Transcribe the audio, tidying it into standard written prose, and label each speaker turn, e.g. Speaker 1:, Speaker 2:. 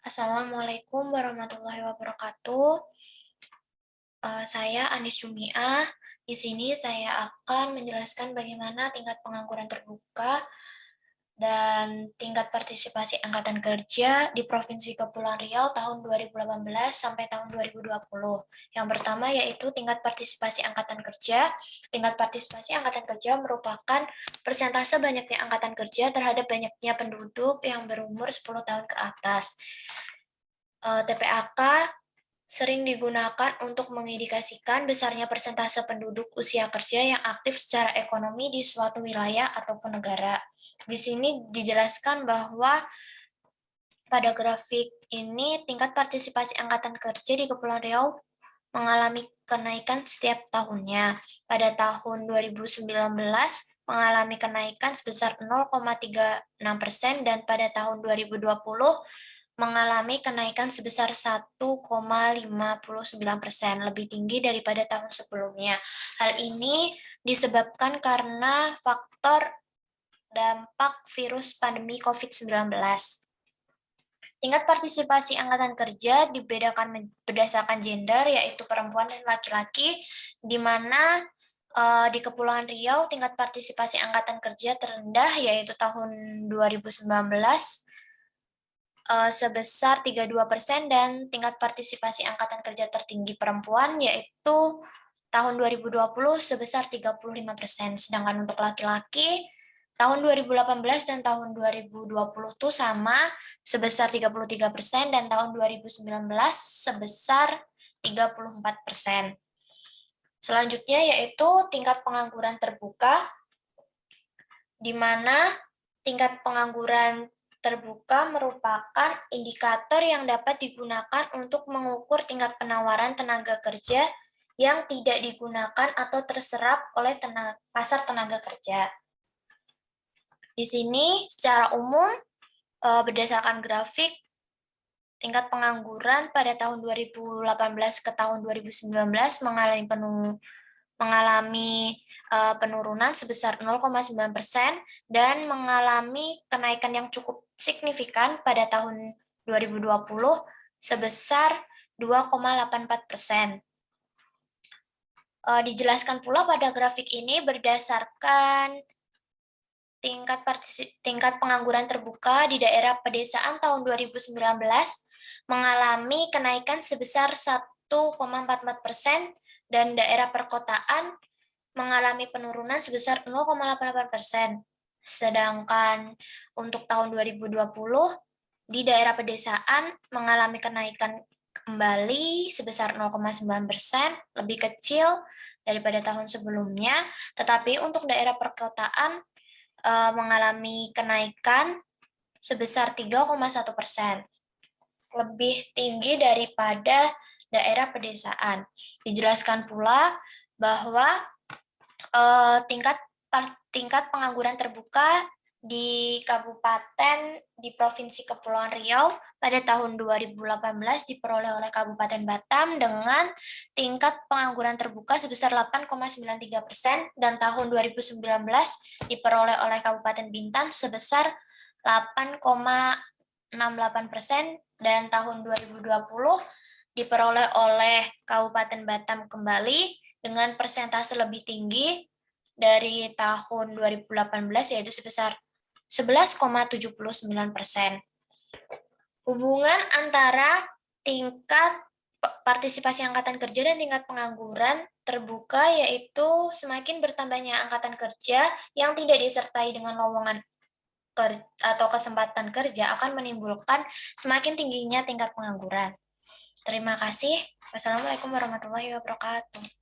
Speaker 1: Assalamualaikum warahmatullahi wabarakatuh. Saya Anis Jumiah. Di sini saya akan menjelaskan bagaimana tingkat pengangguran terbuka dan tingkat partisipasi angkatan kerja di Provinsi Kepulauan Riau tahun 2018 sampai tahun 2020. Yang pertama yaitu tingkat partisipasi angkatan kerja. Tingkat partisipasi angkatan kerja merupakan persentase banyaknya angkatan kerja terhadap banyaknya penduduk yang berumur 10 tahun ke atas. TPAK sering digunakan untuk mengindikasikan besarnya persentase penduduk usia kerja yang aktif secara ekonomi di suatu wilayah ataupun negara. Di sini dijelaskan bahwa pada grafik ini tingkat partisipasi angkatan kerja di Kepulauan Riau mengalami kenaikan setiap tahunnya. Pada tahun 2019 mengalami kenaikan sebesar 0,36% dan pada tahun 2020 mengalami kenaikan sebesar 1,59%, lebih tinggi daripada tahun sebelumnya. Hal ini disebabkan karena faktor dampak virus pandemi COVID-19. Tingkat partisipasi angkatan kerja dibedakan berdasarkan gender, yaitu perempuan dan laki-laki, di mana di Kepulauan Riau tingkat partisipasi angkatan kerja terendah yaitu tahun 2019 sebesar 32% dan tingkat partisipasi angkatan kerja tertinggi perempuan yaitu tahun 2020 sebesar 35%. Sedangkan untuk laki-laki tahun 2018 dan tahun 2020 itu sama sebesar 33% dan tahun 2019 sebesar 34%. Selanjutnya yaitu tingkat pengangguran terbuka, di mana tingkat pengangguran terbuka merupakan indikator yang dapat digunakan untuk mengukur tingkat penawaran tenaga kerja yang tidak digunakan atau terserap oleh pasar tenaga kerja. Di sini secara umum berdasarkan grafik tingkat pengangguran pada tahun 2018 ke tahun 2019 mengalami penurunan sebesar 0,9% dan mengalami kenaikan yang cukup signifikan pada tahun 2020 sebesar 2,84%. Dijelaskan pula pada grafik ini berdasarkan tingkat pengangguran terbuka di daerah pedesaan tahun 2019 mengalami kenaikan sebesar 1,44% dan daerah perkotaan mengalami penurunan sebesar 0,88%. Sedangkan untuk tahun 2020 di daerah pedesaan mengalami kenaikan kembali sebesar 0,9%, lebih kecil daripada tahun sebelumnya, tetapi untuk daerah perkotaan mengalami kenaikan sebesar 3,1%, lebih tinggi daripada daerah pedesaan. Dijelaskan pula bahwa tingkat pengangguran terbuka di kabupaten di Provinsi Kepulauan Riau pada tahun 2018 diperoleh oleh Kabupaten Batam dengan tingkat pengangguran terbuka sebesar 8,93% dan tahun 2019 diperoleh oleh Kabupaten Bintan sebesar 8,68% dan tahun 2020 diperoleh oleh Kabupaten Batam kembali dengan persentase lebih tinggi dari tahun 2018 yaitu sebesar 11,79%. Hubungan antara tingkat partisipasi angkatan kerja dan tingkat pengangguran terbuka yaitu semakin bertambahnya angkatan kerja yang tidak disertai dengan lowongan atau kesempatan kerja akan menimbulkan semakin tingginya tingkat pengangguran. Terima kasih. Wassalamualaikum warahmatullahi wabarakatuh.